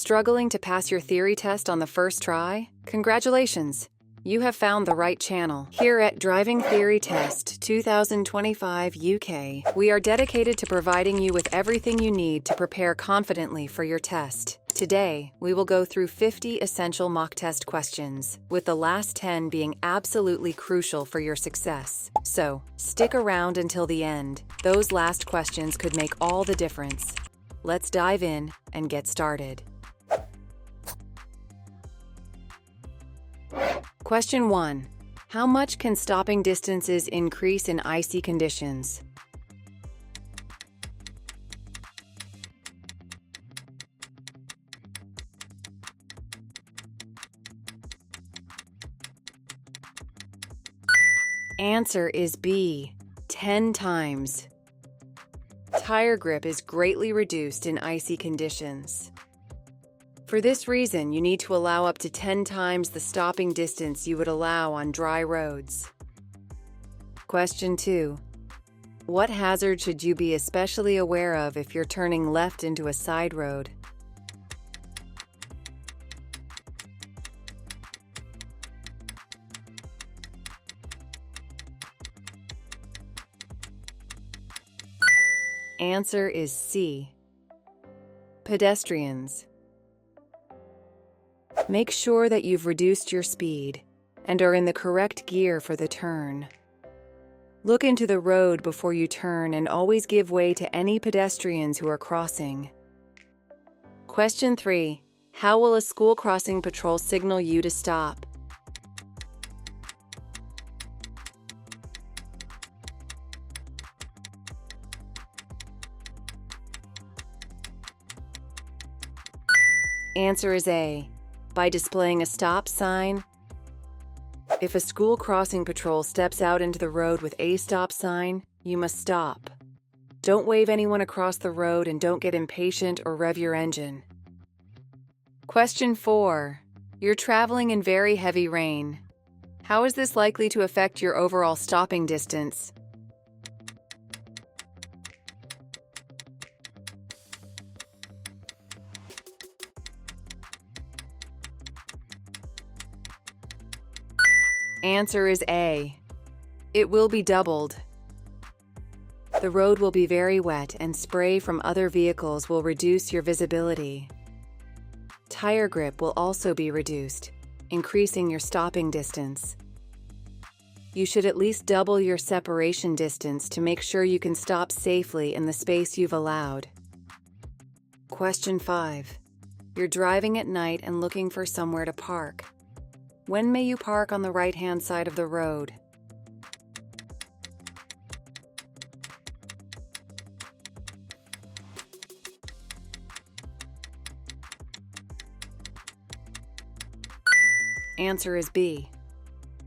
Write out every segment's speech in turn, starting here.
Struggling to pass your theory test on the first try? Congratulations! You have found the right channel. Here at Driving Theory Test 2025 UK, we are dedicated to providing you with everything you need to prepare confidently for your test. Today, we will go through 50 essential mock test questions, with the last 10 being absolutely crucial for your success. So, stick around until the end. Those last questions could make all the difference. Let's dive in and get started. Question 1. How much can stopping distances increase in icy conditions? Answer is B, 10 times. Tire grip is greatly reduced in icy conditions. For this reason, you need to allow up to 10 times the stopping distance you would allow on dry roads. Question 2. What hazard should you be especially aware of if you're turning left into a side road? Answer is C, pedestrians. Make sure that you've reduced your speed and are in the correct gear for the turn. Look into the road before you turn and always give way to any pedestrians who are crossing. Question 3. How will a school crossing patrol signal you to stop? Answer is A, by displaying a stop sign. If a school crossing patrol steps out into the road with a stop sign, you must stop. Don't wave anyone across the road and don't get impatient or rev your engine. Question 4. You're traveling in very heavy rain. How is this likely to affect your overall stopping distance? Answer is A. It will be doubled. The road will be very wet and spray from other vehicles will reduce your visibility. Tire grip will also be reduced, increasing your stopping distance. You should at least double your separation distance to make sure you can stop safely in the space you've allowed. Question 5. You're driving at night and looking for somewhere to park. When may you park on the right-hand side of the road? Answer is B,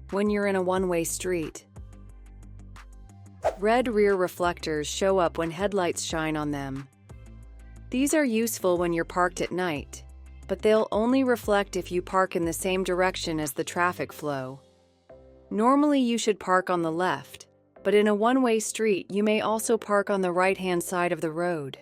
when you're in a one-way street. Red rear reflectors show up when headlights shine on them. These are useful when you're parked at night, but they'll only reflect if you park in the same direction as the traffic flow. Normally you should park on the left, but in a one-way street you may also park on the right-hand side of the road.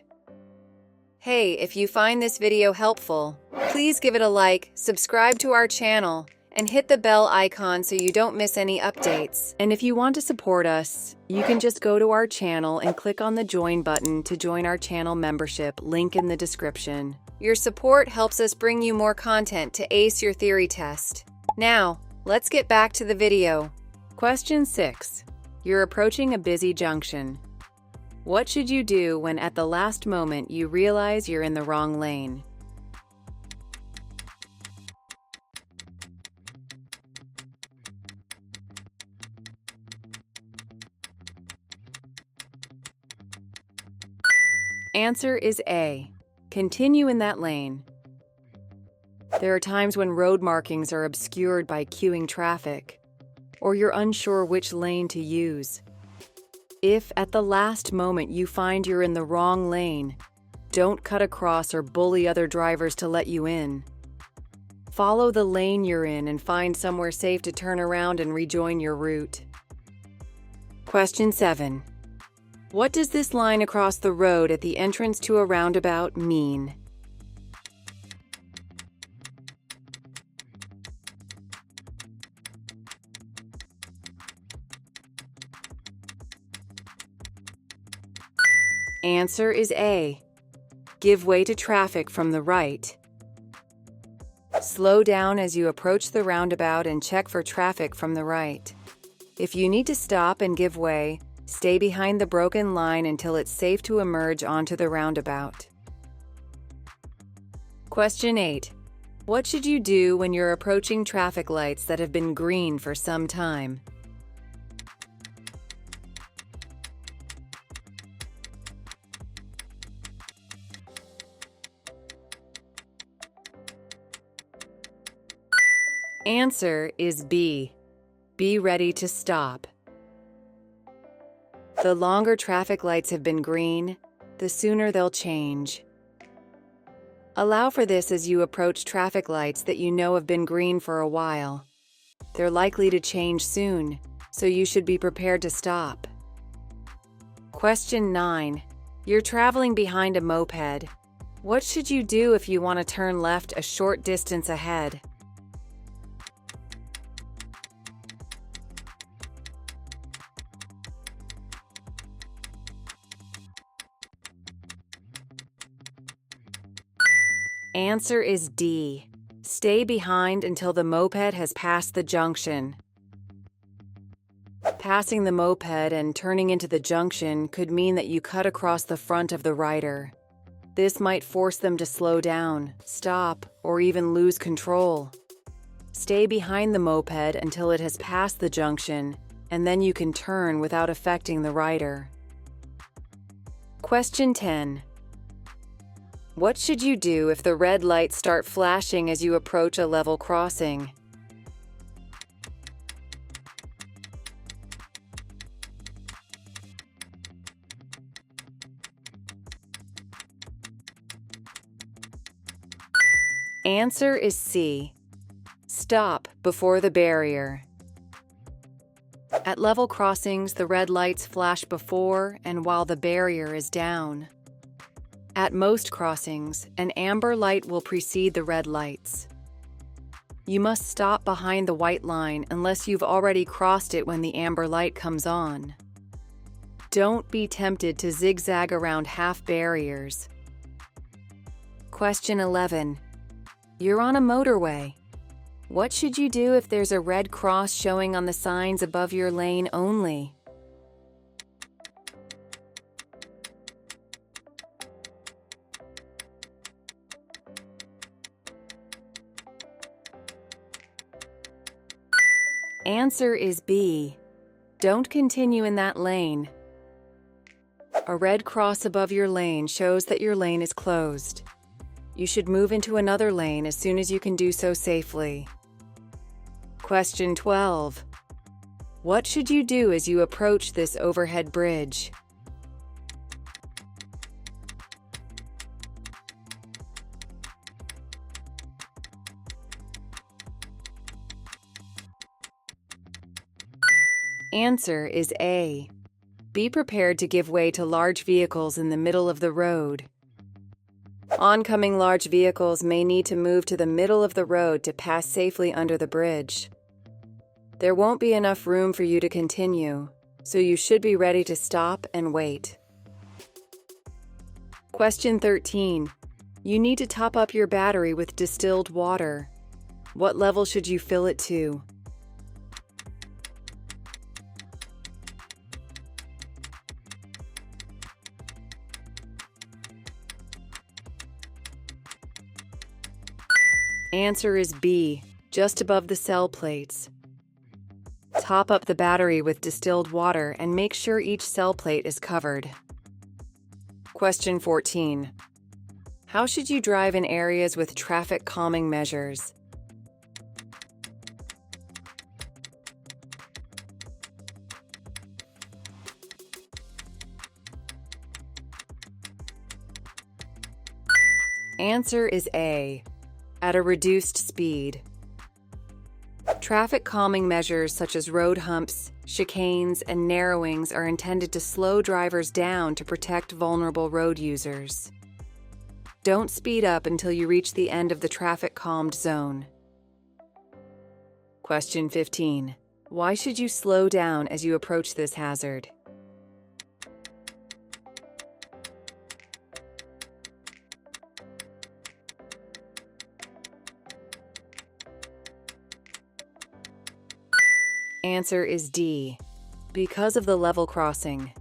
Hey, if you find this video helpful, please give it a like, subscribe to our channel, and hit the bell icon so you don't miss any updates. And if you want to support us, you can just go to our channel and click on the join button to join our channel membership, link in the description. Your support helps us bring you more content to ace your theory test. Now, let's get back to the video. Question 6. You're approaching a busy junction. What should you do when at the last moment you realize you're in the wrong lane? Answer is A. Continue in that lane. There are times when road markings are obscured by queuing traffic, or you're unsure which lane to use. If at the last moment you find you're in the wrong lane, don't cut across or bully other drivers to let you in. Follow the lane you're in and find somewhere safe to turn around and rejoin your route. Question 7. What does this line across the road at the entrance to a roundabout mean? Answer is A. Give way to traffic from the right. Slow down as you approach the roundabout and check for traffic from the right. If you need to stop and give way, stay behind the broken line until it's safe to emerge onto the roundabout. Question 8. What should you do when you're approaching traffic lights that have been green for some time? Answer is B. Be ready to stop. The longer traffic lights have been green, the sooner they'll change. Allow for this as you approach traffic lights that you know have been green for a while. They're likely to change soon, so you should be prepared to stop. Question 9. You're traveling behind a moped. What should you do if you want to turn left a short distance ahead? Answer is D. Stay behind until the moped has passed the junction. Passing the moped and turning into the junction could mean that you cut across the front of the rider. This might force them to slow down, stop, or even lose control. Stay behind the moped until it has passed the junction, and then you can turn without affecting the rider. Question 10. What should you do if the red lights start flashing as you approach a level crossing? Answer is C. Stop before the barrier. At level crossings, the red lights flash before and while the barrier is down. At most crossings, an amber light will precede the red lights. You must stop behind the white line unless you've already crossed it when the amber light comes on. Don't be tempted to zigzag around half barriers. Question 11. You're on a motorway. What should you do if there's a red cross showing on the signs above your lane only? Answer is B. Don't continue in that lane. A red cross above your lane shows that your lane is closed. You should move into another lane as soon as you can do so safely. Question 12. What should you do as you approach this overhead bridge? Answer is A. Be prepared to give way to large vehicles in the middle of the road. Oncoming large vehicles may need to move to the middle of the road to pass safely under the bridge. There won't be enough room for you to continue, so you should be ready to stop and wait. Question 13. You need to top up your battery with distilled water. What level should you fill it to? Answer is B, just above the cell plates. Top up the battery with distilled water and make sure each cell plate is covered. Question 14. How should you drive in areas with traffic calming measures? Answer is A. At a reduced speed. Traffic calming measures such as road humps, chicanes, and narrowings are intended to slow drivers down to protect vulnerable road users. Don't speed up until you reach the end of the traffic calmed zone. Question 15. Why should you slow down as you approach this hazard? Answer is D, because of the level crossing.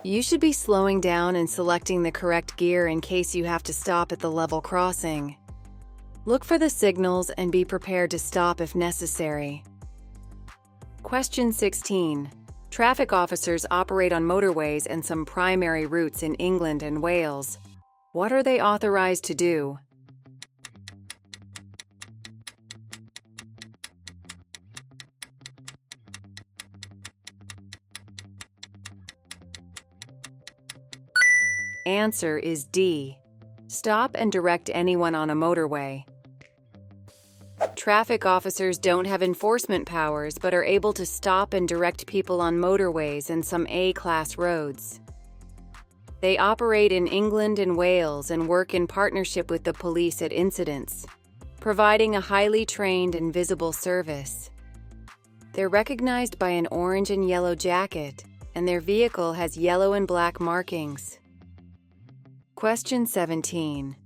You should be slowing down and selecting the correct gear in case you have to stop at the level crossing. Look for the signals and be prepared to stop if necessary. Question 16. Traffic officers operate on motorways and some primary routes in England and Wales. What are they authorized to do? Answer is D. Stop and direct anyone on a motorway. Traffic officers don't have enforcement powers but are able to stop and direct people on motorways and some A-class roads. They operate in England and Wales and work in partnership with the police at incidents, providing a highly trained and visible service. They're recognized by an orange and yellow jacket, and their vehicle has yellow and black markings. Question 17.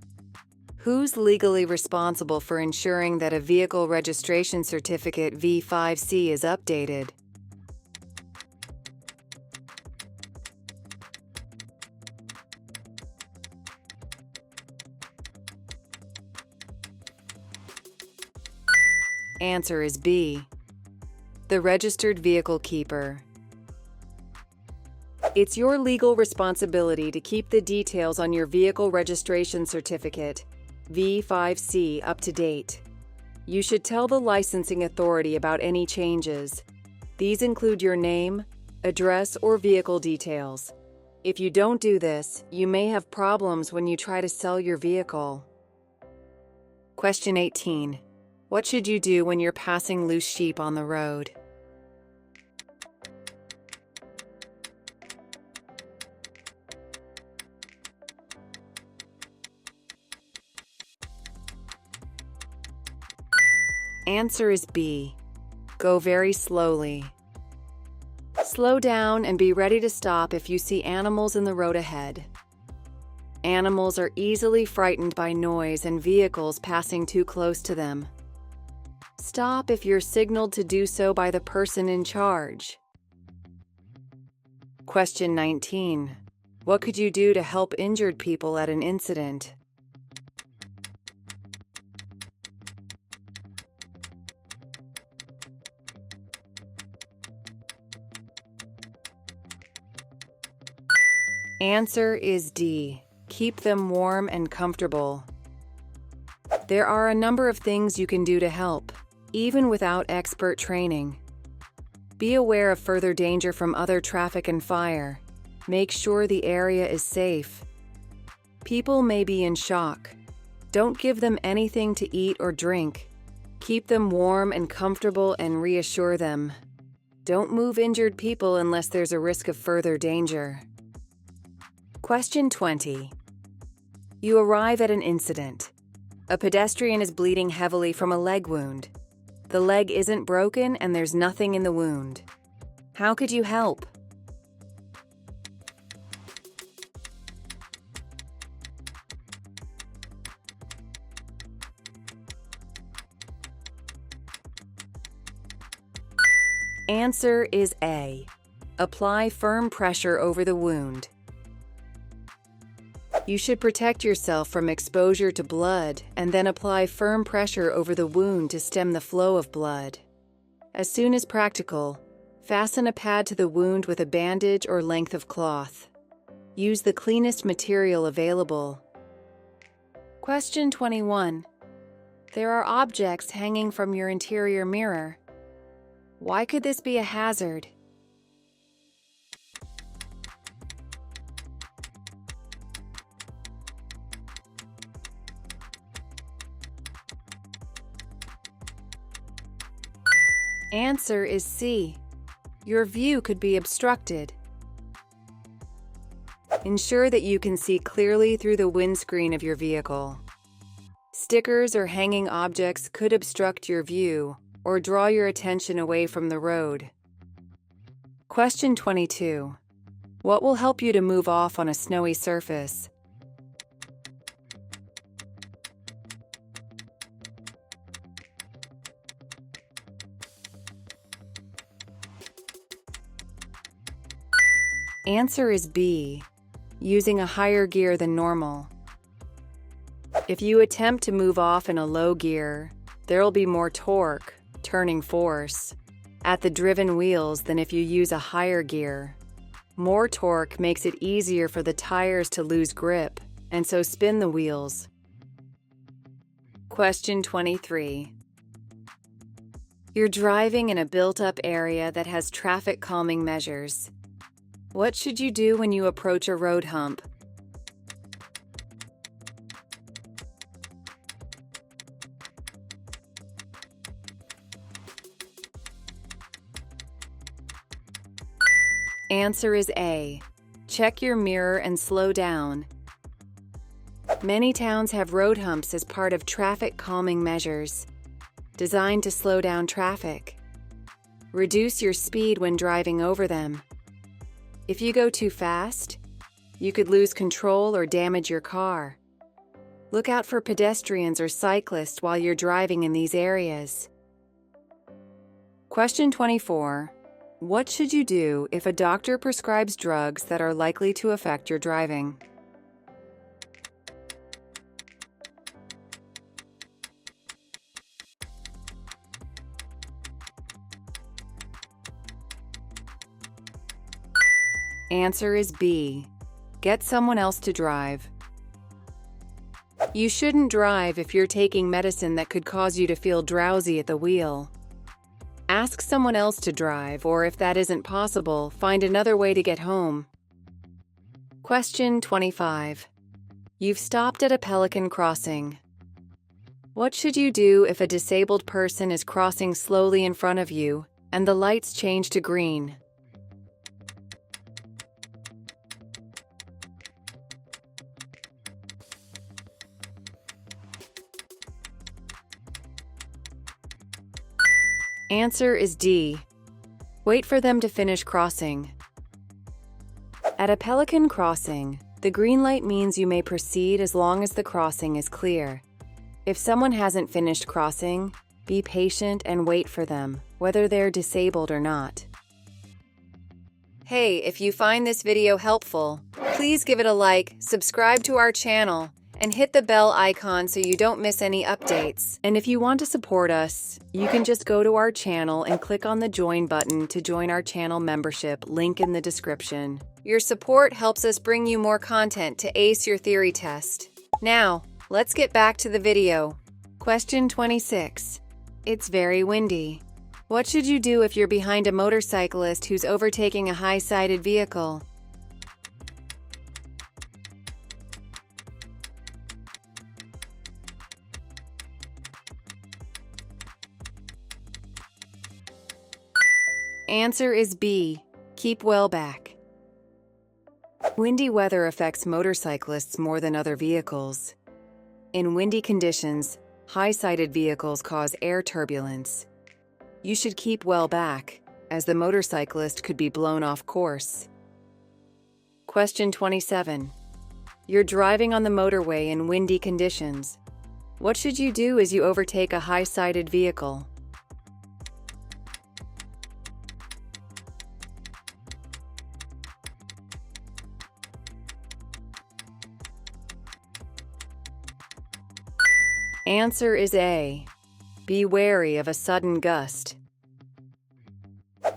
Who's legally responsible for ensuring that a vehicle registration certificate V5C is updated? Answer is B. The registered vehicle keeper. It's your legal responsibility to keep the details on your vehicle registration certificate, V5C, up to date. You should tell the licensing authority about any changes. These include your name, address, or vehicle details. If you don't do this, you may have problems when you try to sell your vehicle. Question 18. What should you do when you're passing loose sheep on the road? Answer is B. Go very slowly. Slow down and be ready to stop if you see animals in the road ahead. Animals are easily frightened by noise and vehicles passing too close to them. Stop if you're signaled to do so by the person in charge. Question 19. What could you do to help injured people at an incident? Answer is D. Keep them warm and comfortable. There are a number of things you can do to help, even without expert training. Be aware of further danger from other traffic and fire. Make sure the area is safe. People may be in shock. Don't give them anything to eat or drink. Keep them warm and comfortable and reassure them. Don't move injured people unless there's a risk of further danger. Question 20. You arrive at an incident. A pedestrian is bleeding heavily from a leg wound. The leg isn't broken and there's nothing in the wound. How could you help? Answer is A. Apply firm pressure over the wound. You should protect yourself from exposure to blood and then apply firm pressure over the wound to stem the flow of blood. As soon as practical, fasten a pad to the wound with a bandage or length of cloth. Use the cleanest material available. Question 21. There are objects hanging from your interior mirror. Why could this be a hazard? Answer is C. Your view could be obstructed. Ensure that you can see clearly through the windscreen of your vehicle. Stickers or hanging objects could obstruct your view or draw your attention away from the road. Question 22. What will help you to move off on a snowy surface? Answer is B, using a higher gear than normal. If you attempt to move off in a low gear, there'll be more torque, turning force, at the driven wheels than if you use a higher gear. More torque makes it easier for the tires to lose grip, and so spin the wheels. Question 23. You're driving in a built-up area that has traffic calming measures. What should you do when you approach a road hump? Answer is A. Check your mirror and slow down. Many towns have road humps as part of traffic calming measures, designed to slow down traffic. Reduce your speed when driving over them. If you go too fast, you could lose control or damage your car. Look out for pedestrians or cyclists while you're driving in these areas. Question 24. What should you do if a doctor prescribes drugs that are likely to affect your driving? Answer is B. Get someone else to drive. You shouldn't drive if you're taking medicine that could cause you to feel drowsy at the wheel. Ask someone else to drive, or if that isn't possible, find another way to get home. Question 25. You've stopped at a pelican crossing. What should you do if a disabled person is crossing slowly in front of you and the lights change to green? Answer is D. Wait for them to finish crossing. At a pelican crossing, the green light means you may proceed as long as the crossing is clear. If someone hasn't finished crossing, be patient and wait for them, whether they're disabled or not. Hey, if you find this video helpful, please give it a like, subscribe to our channel, and hit the bell icon so you don't miss any updates. And if you want to support us, you can just go to our channel and click on the join button to join our channel membership, link in the description. Your support helps us bring you more content to ace your theory test. Now, let's get back to the video. Question 26. It's very windy. What should you do if you're behind a motorcyclist who's overtaking a high-sided vehicle? Answer is B. Keep well back. Windy weather affects motorcyclists more than other vehicles. In windy conditions, high-sided vehicles cause air turbulence. You should keep well back, as the motorcyclist could be blown off course. Question 27. You're driving on the motorway in windy conditions. What should you do as you overtake a high-sided vehicle? Answer is A. Be wary of a sudden gust.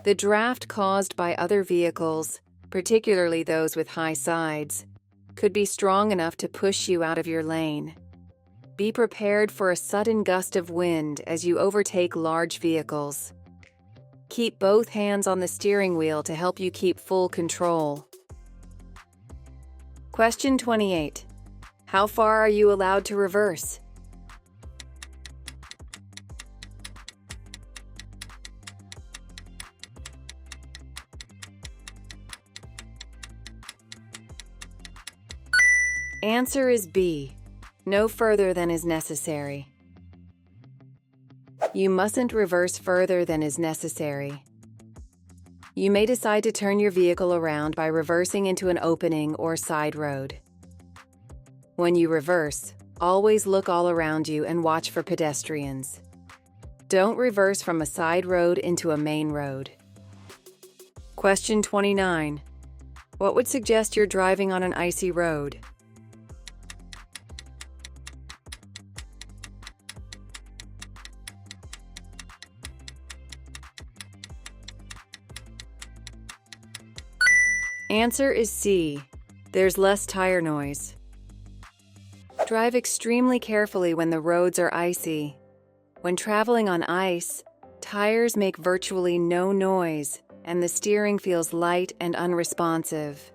The draft caused by other vehicles, particularly those with high sides, could be strong enough to push you out of your lane. Be prepared for a sudden gust of wind as you overtake large vehicles. Keep both hands on the steering wheel to help you keep full control. Question 28. How far are you allowed to reverse? Answer is B. No further than is necessary. You mustn't reverse further than is necessary. You may decide to turn your vehicle around by reversing into an opening or side road. When you reverse, always look all around you and watch for pedestrians. Don't reverse from a side road into a main road. Question 29. What would suggest you're driving on an icy road? Answer is C. There's less tire noise. Drive extremely carefully when the roads are icy. When traveling on ice, tires make virtually no noise, and the steering feels light and unresponsive.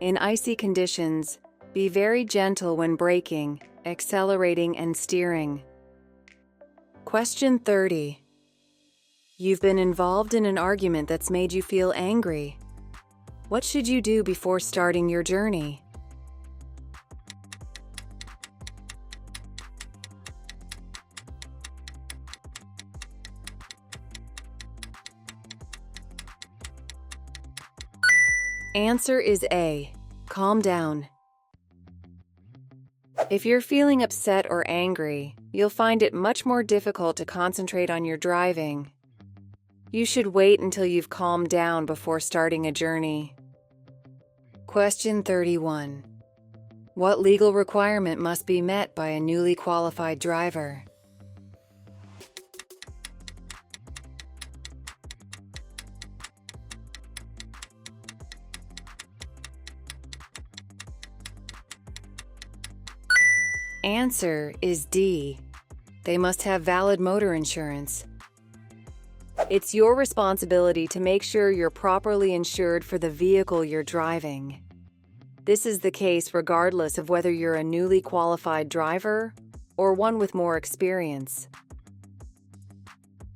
In icy conditions, be very gentle when braking, accelerating, and steering. Question 30. You've been involved in an argument that's made you feel angry. What should you do before starting your journey? Answer is A. Calm down. If you're feeling upset or angry, you'll find it much more difficult to concentrate on your driving. You should wait until you've calmed down before starting a journey. Question 31. What legal requirement must be met by a newly qualified driver? Answer is D. They must have valid motor insurance. It's your responsibility to make sure you're properly insured for the vehicle you're driving. This is the case regardless of whether you're a newly qualified driver or one with more experience.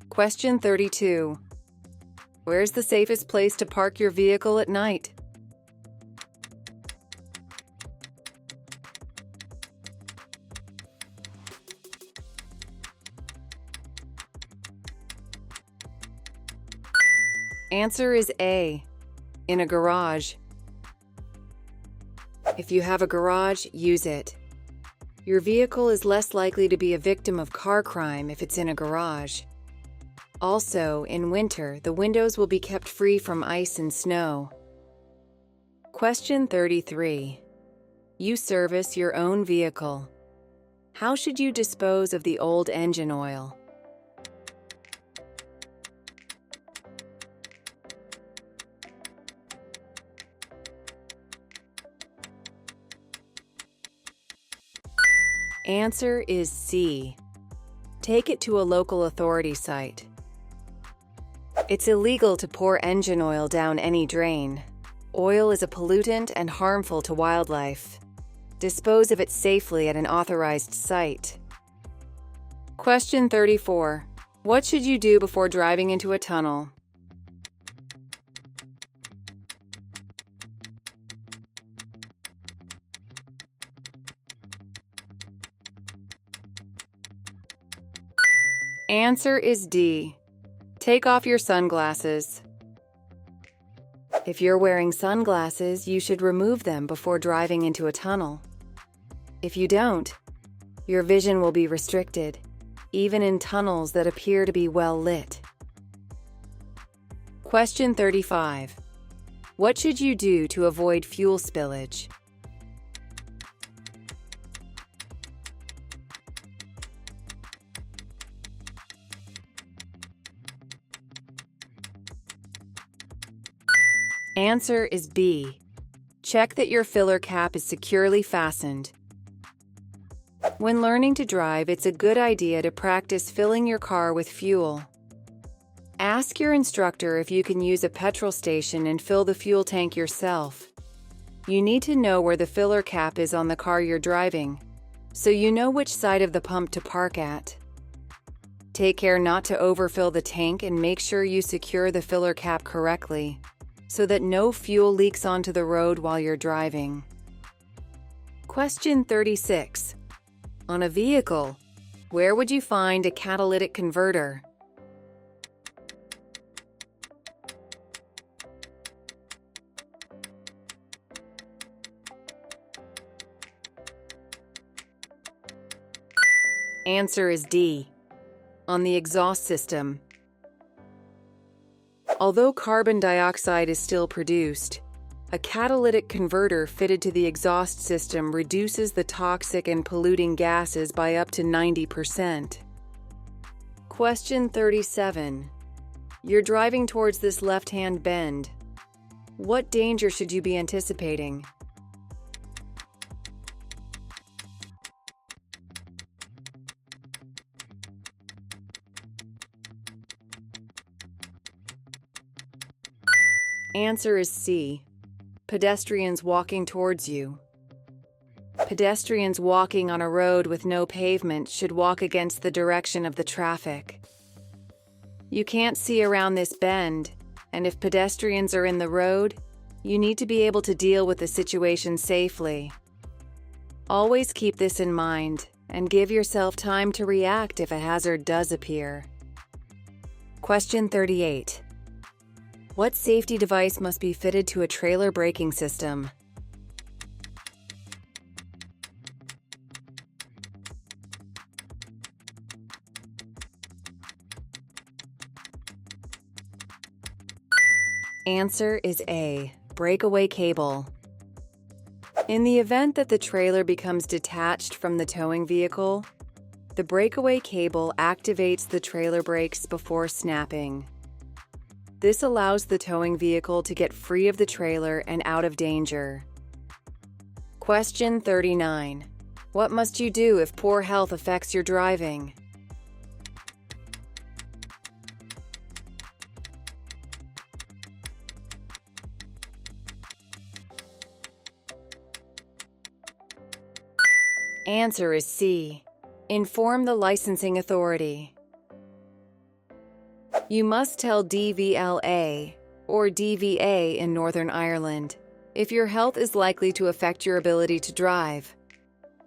Question 32. Where's the safest place to park your vehicle at night? Answer is A. In a garage. If you have a garage, use it. Your vehicle is less likely to be a victim of car crime if it's in a garage. Also, in winter, the windows will be kept free from ice and snow. Question 33. You service your own vehicle. How should you dispose of the old engine oil? Answer is C. Take it to a local authority site. It's illegal to pour engine oil down any drain. Oil is a pollutant and harmful to wildlife. Dispose of it safely at an authorized site. Question 34. What should you do before driving into a tunnel? Answer is D. Take off your sunglasses. If you're wearing sunglasses, you should remove them before driving into a tunnel. If you don't, your vision will be restricted, even in tunnels that appear to be well lit. Question 35. What should you do to avoid fuel spillage? Answer is B. Check that your filler cap is securely fastened. When learning to drive, it's a good idea to practice filling your car with fuel. Ask your instructor if you can use a petrol station and fill the fuel tank yourself. You need to know where the filler cap is on the car you're driving, so you know which side of the pump to park at. Take care not to overfill the tank and make sure you secure the filler cap correctly, so that no fuel leaks onto the road while you're driving. Question 36. On a vehicle, where would you find a catalytic converter? Answer is D. On the exhaust system. Although carbon dioxide is still produced, A catalytic converter fitted to the exhaust system reduces the toxic and polluting gases by up to 90%. Question 37. You're driving towards this left-hand bend. What danger should you be anticipating? Answer is C. Pedestrians walking towards you. Pedestrians walking on a road with no pavement should walk against the direction of the traffic. You can't see around this bend, and if pedestrians are in the road, you need to be able to deal with the situation safely. Always keep this in mind and give yourself time to react if a hazard does appear. Question 38. What safety device must be fitted to a trailer braking system? Answer is A. Breakaway cable. In the event that the trailer becomes detached from the towing vehicle, the breakaway cable activates the trailer brakes before snapping. This allows the towing vehicle to get free of the trailer and out of danger. Question 39. What must you do if poor health affects your driving? Answer is C. Inform the licensing authority. You must tell DVLA, or DVA in Northern Ireland, if your health is likely to affect your ability to drive.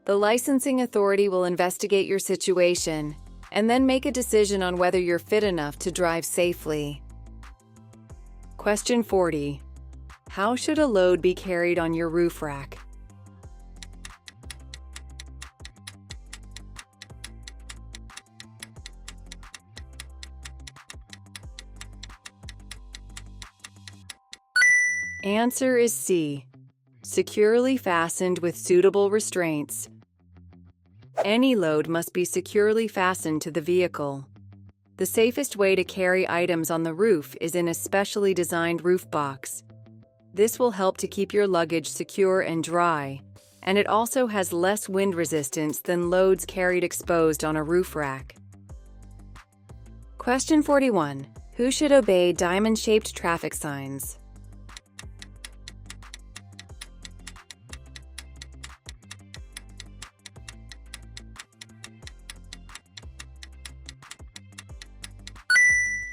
The licensing authority will investigate your situation and then make a decision on whether you're fit enough to drive safely. Question 40. How should a load be carried on your roof rack? Answer is C. Securely fastened with suitable restraints. Any load must be securely fastened to the vehicle. The safest way to carry items on the roof is in a specially designed roof box. This will help to keep your luggage secure and dry, and it also has less wind resistance than loads carried exposed on a roof rack. Question 41. Who should obey diamond-shaped traffic signs?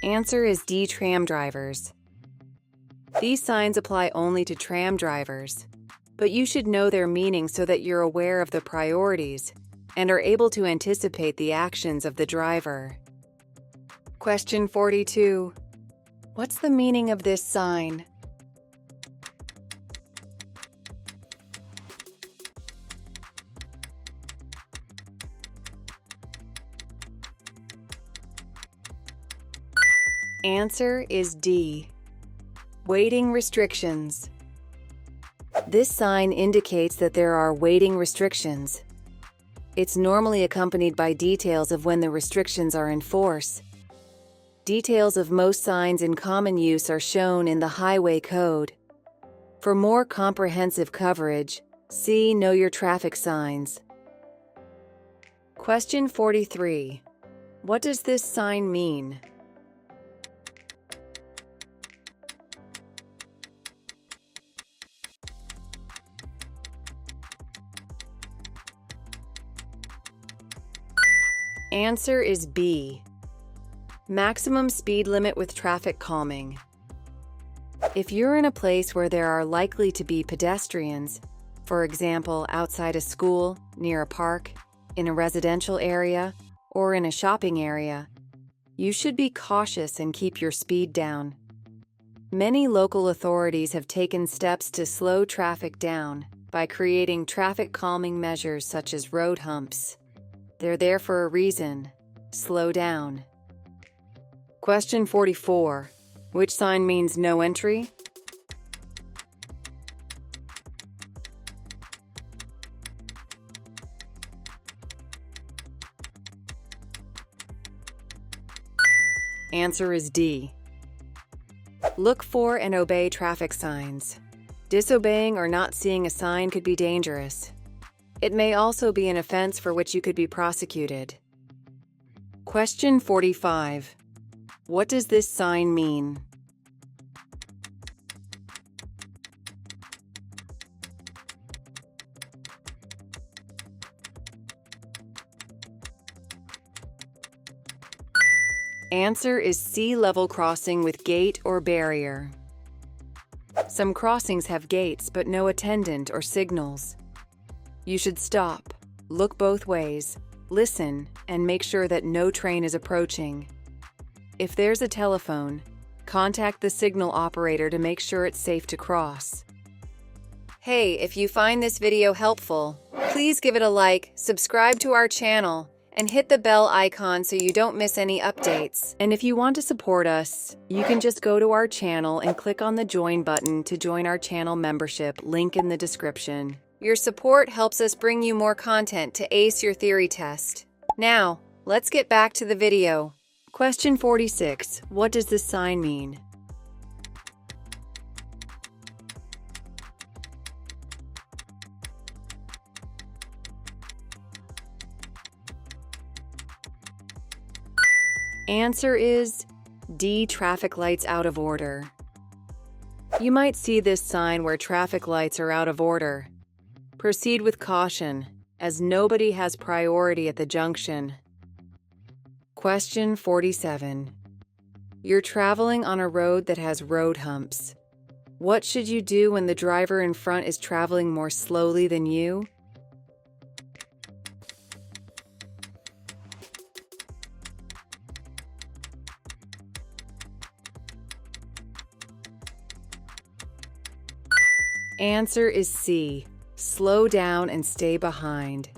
Answer is D. Tram drivers. These signs apply only to tram drivers, but you should know their meaning so that you're aware of the priorities and are able to anticipate the actions of the driver. Question 42. What's the meaning of this sign? Answer is D. Waiting restrictions. This sign indicates that there are waiting restrictions. It's normally accompanied by details of when the restrictions are in force. Details of most signs in common use are shown in the Highway Code. For more comprehensive coverage, see Know Your Traffic Signs. Question 43. What does this sign mean? Answer is B. Maximum speed limit with traffic calming. If you're in a place where there are likely to be pedestrians, for example, outside a school, near a park, in a residential area, or in a shopping area, you should be cautious and keep your speed down. Many local authorities have taken steps to slow traffic down by creating traffic calming measures such as road humps. They're there for a reason. Slow down. Question 44. Which sign means no entry? Answer is D. Look for and obey traffic signs. Disobeying or not seeing a sign could be dangerous. It may also be an offense for which you could be prosecuted. Question 45. What does this sign mean? Answer is C, level crossing with gate or barrier. Some crossings have gates but no attendant or signals. You should stop, look both ways, listen, and make sure that no train is approaching. If there's a telephone, contact the signal operator to make sure it's safe to cross. Hey, if you find this video helpful, please give it a like, subscribe to our channel, and hit the bell icon so you don't miss any updates. And if you want to support us, you can just go to our channel and click on the join button to join our channel membership, link in the description. Your support helps us bring you more content to ace your theory test. Now, let's get back to the video. Question 46. What does this sign mean? Answer is D, traffic lights out of order. You might see this sign where traffic lights are out of order. Proceed with caution, as nobody has priority at the junction. Question 47. You're traveling on a road that has road humps. What should you do when the driver in front is traveling more slowly than you? Answer is C, slow down and stay behind.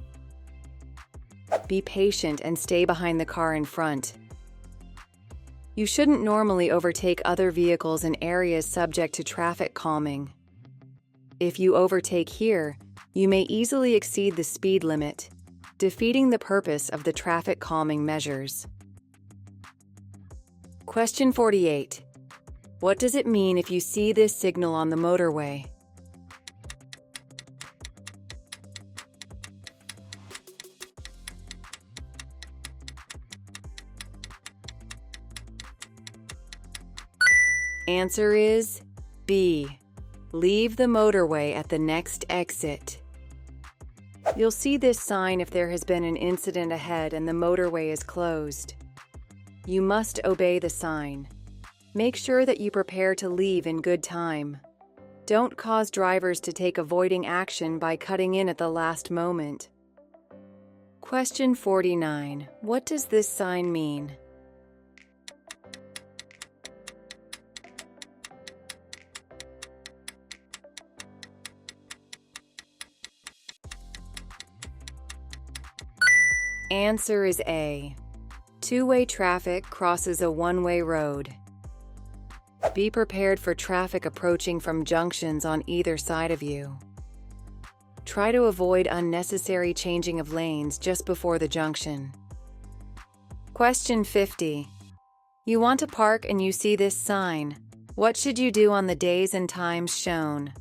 Be patient and stay behind the car in front. You shouldn't normally overtake other vehicles in areas subject to traffic calming. If you overtake here, you may easily exceed the speed limit, defeating the purpose of the traffic calming measures. Question 48. What does it mean if you see this signal on the motorway? Answer is B, leave the motorway at the next exit. You'll see this sign if there has been an incident ahead and the motorway is closed. You must obey the sign. Make sure that you prepare to leave in good time. Don't cause drivers to take avoiding action by cutting in at the last moment. Question 49. What does this sign mean? Answer is A. Two-way traffic crosses a one-way road. Be prepared for traffic approaching from junctions on either side of you. Try to avoid unnecessary changing of lanes just before the junction. Question 50. You want to park and you see this sign. What should you do on the days and times shown?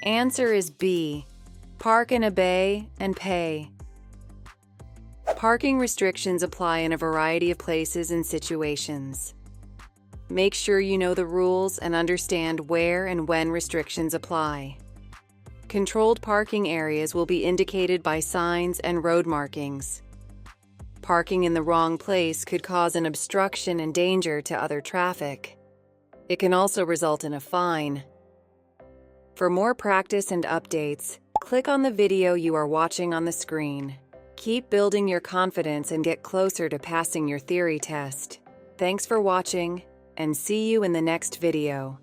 Answer is B, park and obey and pay. Parking restrictions apply in a variety of places and situations. Make sure you know the rules and understand where and when restrictions apply. Controlled parking areas will be indicated by signs and road markings. Parking in the wrong place could cause an obstruction and danger to other traffic. It can also result in a fine. For more practice and updates, click on the video you are watching on the screen. Keep building your confidence and get closer to passing your theory test. Thanks for watching, and see you in the next video.